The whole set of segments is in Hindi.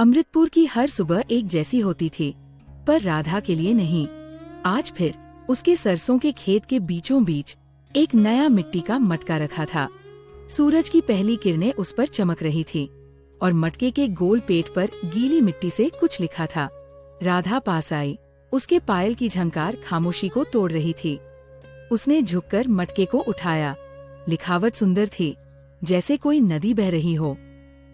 अमृतपुर की हर सुबह एक जैसी होती थी, पर राधा के लिए नहीं। आज फिर उसके सरसों के खेत के बीचों बीच एक नया मिट्टी का मटका रखा था। सूरज की पहली किरणें उस पर चमक रही थी और मटके के गोल पेट पर गीली मिट्टी से कुछ लिखा था। राधा पास आई। उसके पायल की झंकार खामोशी को तोड़ रही थी। उसने झुककर मटके को उठाया। लिखावट सुंदर थी, जैसे कोई नदी बह रही हो।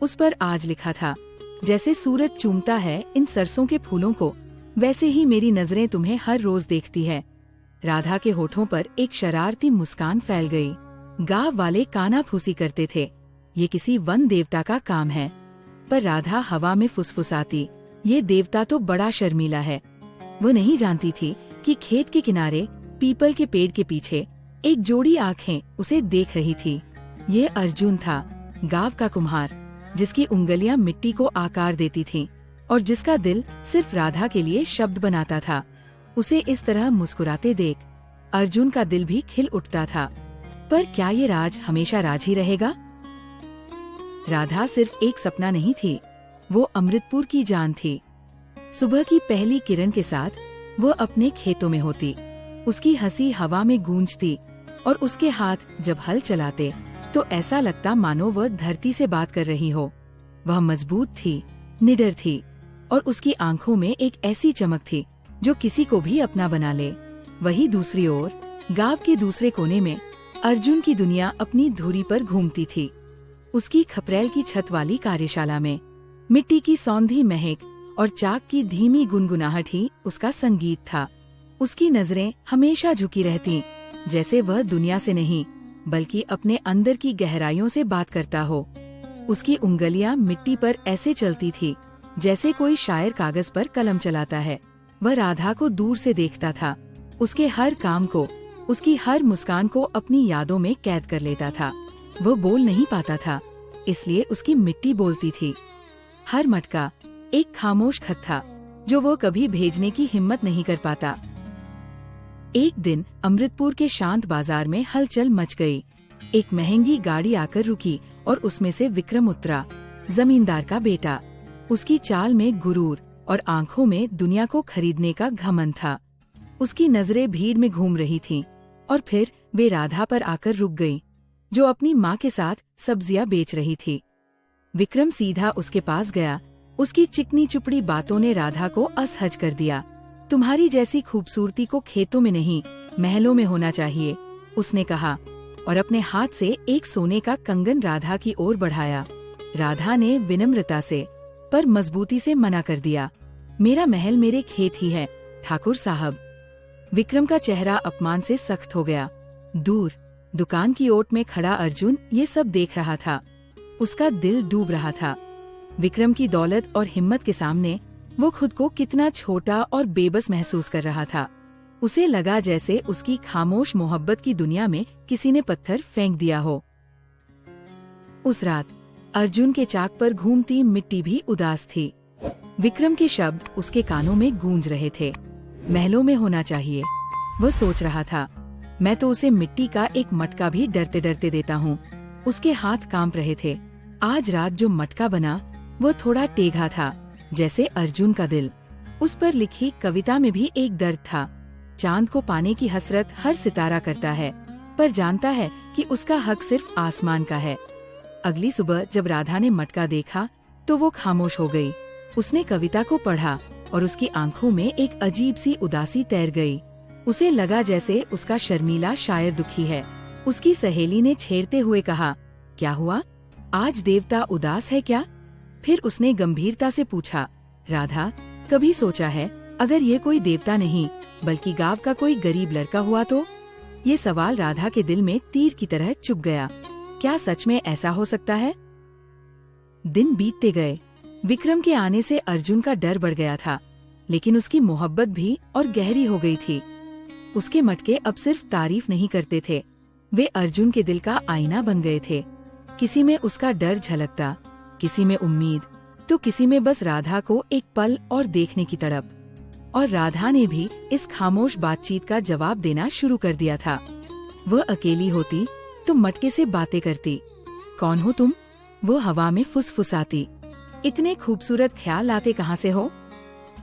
उस पर आज लिखा था, जैसे सूरज चूमता है इन सरसों के फूलों को, वैसे ही मेरी नजरें तुम्हें हर रोज देखती है। राधा के होठों पर एक शरारती मुस्कान फैल गई। गांव वाले काना फूसी करते थे, ये किसी वन देवता का काम है। पर राधा हवा में फुसफुसाती, ये देवता तो बड़ा शर्मीला है। वो नहीं जानती थी कि खेत के किनारे पीपल के पेड़ के पीछे एक जोड़ी आंखें उसे देख रही थी। ये अर्जुन था, गांव का कुम्हार, जिसकी उंगलियां मिट्टी को आकार देती थीं और जिसका दिल सिर्फ राधा के लिए शब्द बनाता था। उसे इस तरह मुस्कुराते देख अर्जुन का दिल भी खिल उठता था। पर क्या ये राज हमेशा राज ही रहेगा? राधा सिर्फ एक सपना नहीं थी, वो अमृतपुर की जान थी। सुबह की पहली किरण के साथ वो अपने खेतों में होती, उसकी हंसी हवा में गूंजती और उसके हाथ जब हल चलाते तो ऐसा लगता मानो वह धरती से बात कर रही हो। वह मजबूत थी, निडर थी और उसकी आंखों में एक ऐसी चमक थी जो किसी को भी अपना बना ले। वही दूसरी ओर गांव के दूसरे कोने में अर्जुन की दुनिया अपनी धुरी पर घूमती थी। उसकी खपरेल की छत वाली कार्यशाला में मिट्टी की सौंधी महक और चाक की धीमी गुनगुनाहट ही उसका संगीत था। उसकी नजरें हमेशा झुकी रहती, जैसे वह दुनिया से नहीं बल्कि अपने अंदर की गहराइयों से बात करता हो। उसकी उंगलियां मिट्टी पर ऐसे चलती थी जैसे कोई शायर कागज पर कलम चलाता है। वह राधा को दूर से देखता था, उसके हर काम को, उसकी हर मुस्कान को अपनी यादों में कैद कर लेता था। वो बोल नहीं पाता था, इसलिए उसकी मिट्टी बोलती थी। हर मटका एक खामोश खत था जो वो कभी भेजने की हिम्मत नहीं कर पाता। एक दिन अमृतपुर के शांत बाजार में हलचल मच गई। एक महंगी गाड़ी आकर रुकी और उसमें से विक्रम उतरा, जमींदार का बेटा। उसकी चाल में गुरूर और आंखों में दुनिया को खरीदने का घमंड था। उसकी नजरें भीड़ में घूम रही थीं और फिर वे राधा पर आकर रुक गईं, जो अपनी माँ के साथ सब्जियां बेच रही थी। विक्रम सीधा उसके पास गया। उसकी चिकनी चुपड़ी बातों ने राधा को असहज कर दिया। तुम्हारी जैसी खूबसूरती को खेतों में नहीं, महलों में होना चाहिए, उसने कहा और अपने हाथ से एक सोने का कंगन राधा की ओर बढ़ाया। राधा ने विनम्रता से पर मजबूती से मना कर दिया। मेरा महल मेरे खेत ही है, ठाकुर साहब। विक्रम का चेहरा अपमान से सख्त हो गया। दूर दुकान की ओट में खड़ा अर्जुन ये सब देख रहा था। उसका दिल डूब रहा था। विक्रम की दौलत और हिम्मत के सामने वो खुद को कितना छोटा और बेबस महसूस कर रहा था। उसे लगा जैसे उसकी खामोश मोहब्बत की दुनिया में किसी ने पत्थर फेंक दिया हो। उस रात अर्जुन के चाक पर घूमती मिट्टी भी उदास थी। विक्रम के शब्द उसके कानों में गूंज रहे थे। महलों में होना चाहिए, वह सोच रहा था। मैं तो उसे मिट्टी का एक मटका भी डरते डरते देता हूँ। उसके हाथ कांप रहे थे। आज रात जो मटका बना वो थोड़ा टेढ़ा था, जैसे अर्जुन का दिल। उस पर लिखी कविता में भी एक दर्द था। चांद को पाने की हसरत हर सितारा करता है, पर जानता है कि उसका हक सिर्फ आसमान का है। अगली सुबह जब राधा ने मटका देखा तो वो खामोश हो गई। उसने कविता को पढ़ा और उसकी आंखों में एक अजीब सी उदासी तैर गई। उसे लगा जैसे उसका शर्मीला शायर दुखी है। उसकी सहेली ने छेड़ते हुए कहा, क्या हुआ, आज देवता उदास है क्या? फिर उसने गंभीरता से पूछा, राधा, कभी सोचा है अगर ये कोई देवता नहीं बल्कि गांव का कोई गरीब लड़का हुआ तो? ये सवाल राधा के दिल में तीर की तरह चुभ गया। क्या सच में ऐसा हो सकता है? दिन बीतते गए। विक्रम के आने से अर्जुन का डर बढ़ गया था, लेकिन उसकी मोहब्बत भी और गहरी हो गई थी। उसके मटके अब सिर्फ तारीफ नहीं करते थे, वे अर्जुन के दिल का आईना बन गए थे। किसी में उसका डर झलकता, किसी में उम्मीद, तो किसी में बस राधा को एक पल और देखने की तड़प। और राधा ने भी इस खामोश बातचीत का जवाब देना शुरू कर दिया था। वह अकेली होती तो मटके से बातें करती। कौन हो तुम? वो हवा में फुसफुसाती। इतने खूबसूरत ख्याल आते कहाँ से हो?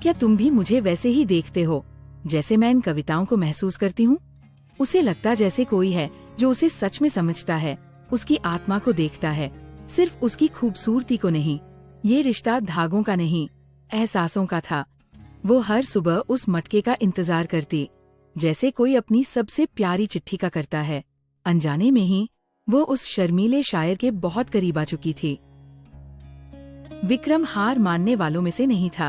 क्या तुम भी मुझे वैसे ही देखते हो जैसे मैं इन कविताओं को महसूस करती हूँ? उसे लगता जैसे कोई है जो उसे सच में समझता है, उसकी आत्मा को देखता है, सिर्फ उसकी खूबसूरती को नहीं। ये रिश्ता धागों का नहीं, एहसासों का था। वो हर सुबह उस मटके का इंतजार करती, जैसे कोई अपनी सबसे प्यारी चिट्ठी का करता है। अनजाने में ही वो उस शर्मीले शायर के बहुत करीब आ चुकी थी। विक्रम हार मानने वालों में से नहीं था।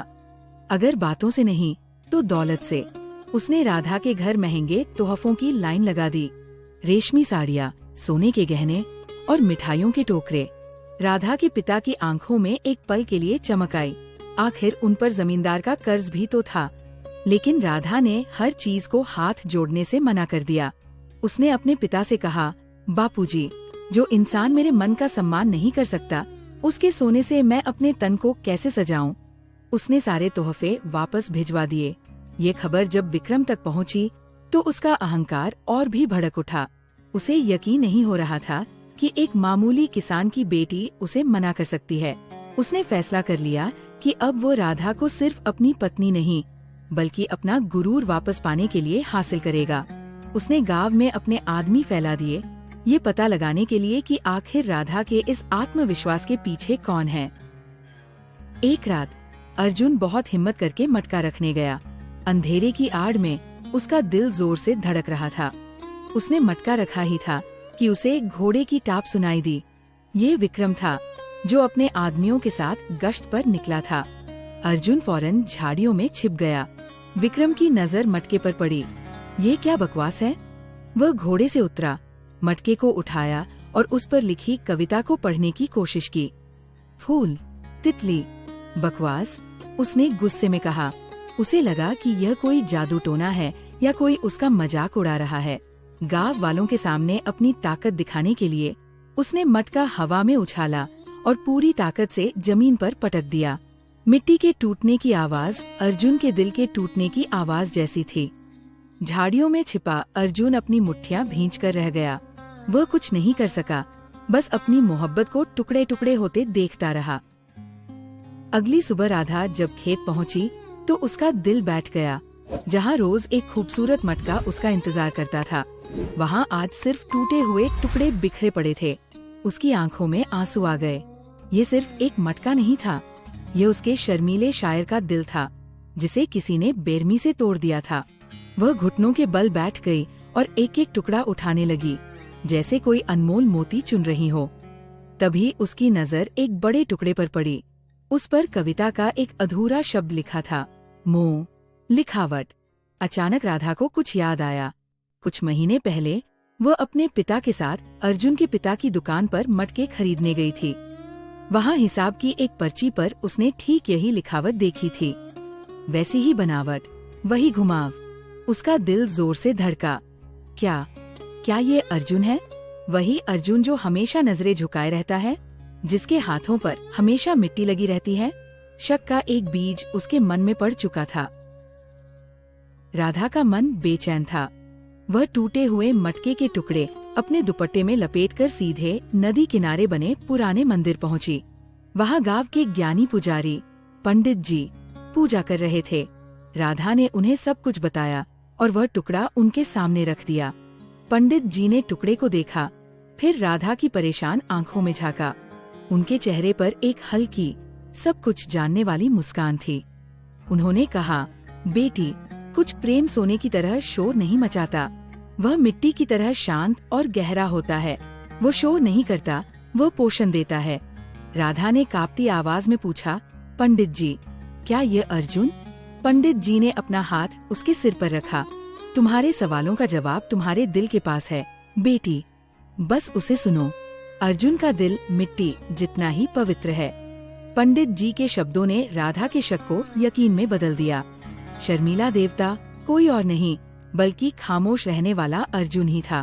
अगर बातों से नहीं तो दौलत से। उसने राधा के घर महंगे तोहफों की लाइन लगा दी, रेशमी साड़ियाँ, सोने के गहने और मिठाइयों के टोकरे। राधा के पिता की आंखों में एक पल के लिए चमक आई। आखिर उन पर जमींदार का कर्ज भी तो था। लेकिन राधा ने हर चीज को हाथ जोड़ने से मना कर दिया। उसने अपने पिता से कहा, बापूजी, जो इंसान मेरे मन का सम्मान नहीं कर सकता, उसके सोने से मैं अपने तन को कैसे सजाऊं? उसने सारे तोहफे वापस भिजवा दिए। ये खबर जब विक्रम तक पहुंची तो उसका अहंकार और भी भड़क उठा। उसे यकीन नहीं हो रहा था कि एक मामूली किसान की बेटी उसे मना कर सकती है। उसने फैसला कर लिया कि अब वो राधा को सिर्फ अपनी पत्नी नहीं बल्कि अपना गुरूर वापस पाने के लिए हासिल करेगा। उसने गांव में अपने आदमी फैला दिए, ये पता लगाने के लिए कि आखिर राधा के इस आत्मविश्वास के पीछे कौन है। एक रात अर्जुन बहुत हिम्मत करके मटका रखने गया। अंधेरे की आड़ में उसका दिल जोर से धड़क रहा था। उसने मटका रखा ही था कि उसे घोड़े की टाप सुनाई दी। ये विक्रम था जो अपने आदमियों के साथ गश्त पर निकला था। अर्जुन फौरन झाड़ियों में छिप गया। विक्रम की नजर मटके पर पड़ी। ये क्या बकवास है? वह घोड़े से उतरा, मटके को उठाया और उस पर लिखी कविता को पढ़ने की कोशिश की। फूल, तितली, बकवास, उसने गुस्से में कहा। उसे लगा कि यह कोई जादू टोना है या कोई उसका मजाक उड़ा रहा है। गांव वालों के सामने अपनी ताकत दिखाने के लिए उसने मटका हवा में उछाला और पूरी ताकत से जमीन पर पटक दिया। मिट्टी के टूटने की आवाज अर्जुन के दिल के टूटने की आवाज जैसी थी। झाड़ियों में छिपा अर्जुन अपनी मुट्ठियां भींच कर रह गया। वह कुछ नहीं कर सका, बस अपनी मोहब्बत को टुकड़े टुकड़े होते देखता रहा। अगली सुबह राधा जब खेत पहुंची तो उसका दिल बैठ गया। जहां रोज एक खूबसूरत मटका उसका इंतजार करता था, वहां आज सिर्फ टूटे हुए टुकड़े बिखरे पड़े थे। उसकी आंखों में आंसू आ गए। ये सिर्फ एक मटका नहीं था, ये उसके शर्मीले शायर का दिल था, जिसे किसी ने बेरमी से तोड़ दिया था। वह घुटनों के बल बैठ गई और एक एक टुकड़ा उठाने लगी, जैसे कोई अनमोल मोती चुन रही हो। तभी उसकी नजर एक बड़े टुकड़े पर पड़ी। उस पर कविता का एक अधूरा शब्द लिखा था, मोह, लिखावट। अचानक राधा को कुछ याद आया। कुछ महीने पहले वह अपने पिता के साथ अर्जुन के पिता की दुकान पर मटके खरीदने गई थी। वहाँ हिसाब की एक पर्ची पर उसने ठीक यही लिखावट देखी थी। वैसी ही बनावट, वही घुमाव। उसका दिल जोर से धड़का। क्या ये अर्जुन है? वही अर्जुन जो हमेशा नजरें झुकाए रहता है, जिसके हाथों पर हमेशा मिट्टी लगी रहती है? शक का एक बीज उसके मन में पड़ चुका था। राधा का मन बेचैन था। वह टूटे हुए मटके के टुकड़े अपने दुपट्टे में लपेटकर सीधे नदी किनारे बने पुराने मंदिर पहुंची। वहां गांव के ज्ञानी पुजारी पंडित जी पूजा कर रहे थे। राधा ने उन्हें सब कुछ बताया और वह टुकड़ा उनके सामने रख दिया। पंडित जी ने टुकड़े को देखा, फिर राधा की परेशान आंखों में झांका। उनके चेहरे पर एक हल्की, सब कुछ जानने वाली मुस्कान थी। उन्होंने कहा, बेटी, कुछ प्रेम सोने की तरह शोर नहीं मचाता, वह मिट्टी की तरह शांत और गहरा होता है। वो शोर नहीं करता, वो पोषण देता है। राधा ने कांपती आवाज में पूछा, पंडित जी, क्या ये अर्जुन? पंडित जी ने अपना हाथ उसके सिर पर रखा। तुम्हारे सवालों का जवाब तुम्हारे दिल के पास है बेटी, बस उसे सुनो। अर्जुन का दिल मिट्टी जितना ही पवित्र है। पंडित जी के शब्दों ने राधा के शक को यकीन में बदल दिया। शर्मीला देवता कोई और नहीं बल्कि खामोश रहने वाला अर्जुन ही था।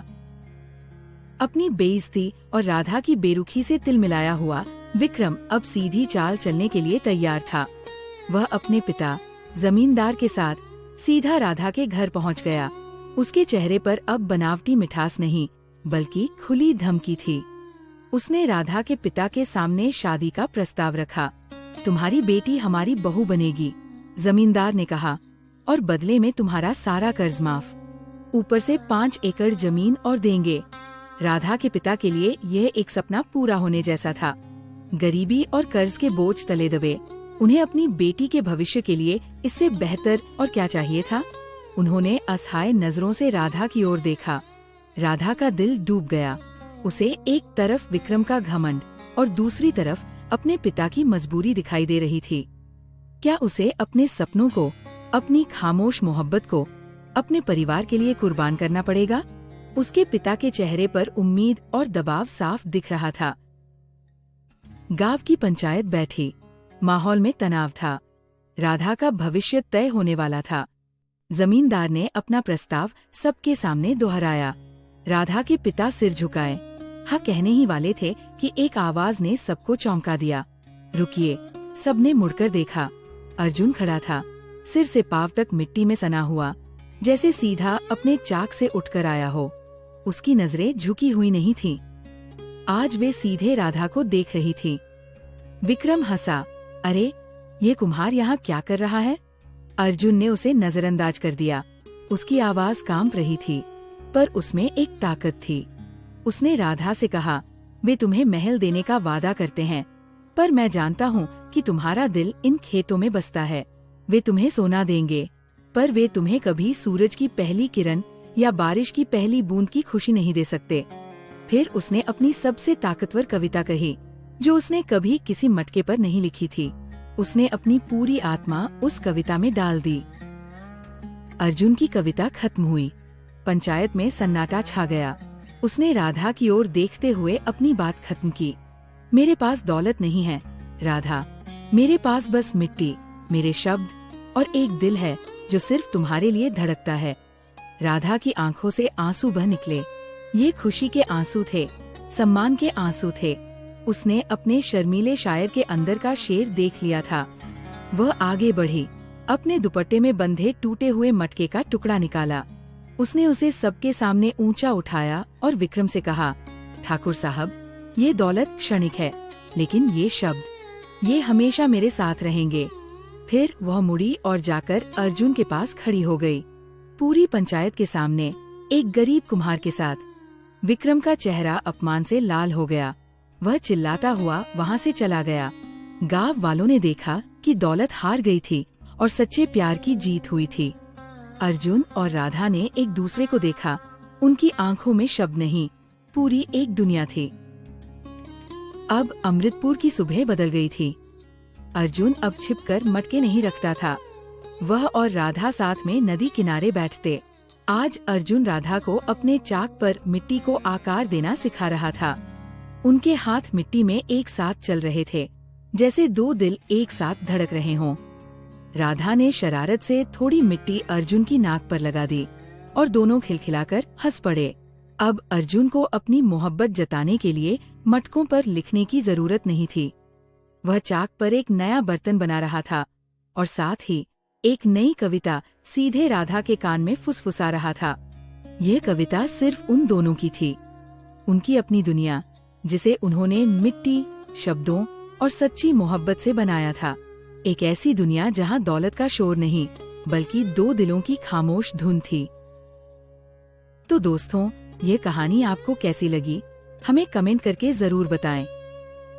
अपनी बेइज्जती और राधा की बेरुखी से तिलमिलाया हुआ विक्रम अब सीधी चाल चलने के लिए तैयार था। वह अपने पिता जमींदार के साथ सीधा राधा के घर पहुंच गया। उसके चेहरे पर अब बनावटी मिठास नहीं बल्कि खुली धमकी थी। उसने राधा के पिता के सामने शादी का प्रस्ताव रखा। तुम्हारी बेटी हमारी बहू बनेगी, जमींदार ने कहा, और बदले में तुम्हारा सारा कर्ज माफ, ऊपर से 5 एकड़ जमीन और देंगे। राधा के पिता के लिए यह एक सपना पूरा होने जैसा था। गरीबी और कर्ज के बोझ तले दबे उन्हें अपनी बेटी के भविष्य के लिए इससे बेहतर और क्या चाहिए था। उन्होंने असहाय नजरों से राधा की ओर देखा। राधा का दिल डूब गया। उसे एक तरफ विक्रम का घमंड और दूसरी तरफ अपने पिता की मजबूरी दिखाई दे रही थी। क्या उसे अपने सपनों को, अपनी खामोश मोहब्बत को, अपने परिवार के लिए कुर्बान करना पड़ेगा? उसके पिता के चेहरे पर उम्मीद और दबाव साफ दिख रहा था। गांव की पंचायत बैठी। माहौल में तनाव था। राधा का भविष्य तय होने वाला था। जमींदार ने अपना प्रस्ताव सबके सामने दोहराया। राधा के पिता सिर झुकाए। हाँ कहने ही वाले थे कि एक आवाज ने सबको चौंका दिया। रुकिए। सबने मुड़कर देखा। अर्जुन खड़ा था, सिर से पांव तक मिट्टी में सना हुआ, जैसे सीधा अपने चाक से उठकर आया हो। उसकी नजरें झुकी हुई नहीं थीं। आज वे सीधे राधा को देख रही थी। विक्रम हंसा। अरे, ये कुम्हार यहाँ क्या कर रहा है? अर्जुन ने उसे नजरअंदाज कर दिया। उसकी आवाज कांप रही थी, पर उसमें एक ताकत थी। उसने राधा से कहा, वे तुम्हें महल देने का वादा करते हैं, पर मैं जानता हूँ कि तुम्हारा दिल इन खेतों में बसता है। वे तुम्हें सोना देंगे, पर वे तुम्हें कभी सूरज की पहली किरण या बारिश की पहली बूंद की खुशी नहीं दे सकते। फिर उसने अपनी सबसे ताकतवर कविता कही, जो उसने कभी किसी मटके पर नहीं लिखी थी। उसने अपनी पूरी आत्मा उस कविता में डाल दी। अर्जुन की कविता खत्म हुई। पंचायत में सन्नाटा छा गया। उसने राधा की ओर देखते हुए अपनी बात खत्म की। मेरे पास दौलत नहीं है राधा, मेरे पास बस मिट्टी, मेरे शब्द और एक दिल है जो सिर्फ तुम्हारे लिए धड़कता है। राधा की आंखों से आंसू बह निकले। ये खुशी के आंसू थे, सम्मान के आंसू थे। उसने अपने शर्मीले शायर के अंदर का शेर देख लिया था। वह आगे बढ़ी, अपने दुपट्टे में बंधे टूटे हुए मटके का टुकड़ा निकाला। उसने उसे सबके सामने ऊंचा उठाया और विक्रम से कहा, ठाकुर साहब, ये दौलत क्षणिक है, लेकिन ये शब्द, ये हमेशा मेरे साथ रहेंगे। फिर वह मुड़ी और जाकर अर्जुन के पास खड़ी हो गई, पूरी पंचायत के सामने, एक गरीब कुम्हार के साथ। विक्रम का चेहरा अपमान से लाल हो गया। वह चिल्लाता हुआ वहाँ से चला गया। गांव वालों ने देखा कि दौलत हार गई थी और सच्चे प्यार की जीत हुई थी। अर्जुन और राधा ने एक दूसरे को देखा। उनकी आंखों में शब्द नहीं, पूरी एक दुनिया थी। अब अमृतपुर की सुबह बदल गई थी। अर्जुन अब छिपकर मटके नहीं रखता था। वह और राधा साथ में नदी किनारे बैठते। आज अर्जुन राधा को अपने चाक पर मिट्टी को आकार देना सिखा रहा था। उनके हाथ मिट्टी में एक साथ चल रहे थे, जैसे दो दिल एक साथ धड़क रहे हों। राधा ने शरारत से थोड़ी मिट्टी अर्जुन की नाक पर लगा दी और दोनों खिलखिलाकर हंस पड़े। अब अर्जुन को अपनी मोहब्बत जताने के लिए मटकों पर लिखने की जरूरत नहीं थी। वह चाक पर एक नया बर्तन बना रहा था और साथ ही एक नई कविता सीधे राधा के कान में फुसफुसा रहा था। यह कविता सिर्फ उन दोनों की थी, उनकी अपनी दुनिया, जिसे उन्होंने मिट्टी, शब्दों और सच्ची मोहब्बत से बनाया था। एक ऐसी दुनिया जहां दौलत का शोर नहीं, बल्कि दो दिलों की खामोश धुन थी। तो दोस्तों, ये कहानी आपको कैसी लगी, हमें कमेंट करके जरूर बताएं।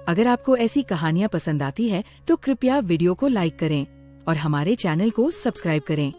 अगर आपको ऐसी कहानियां पसंद आती है तो कृपया वीडियो को लाइक करें और हमारे चैनल को सब्सक्राइब करें।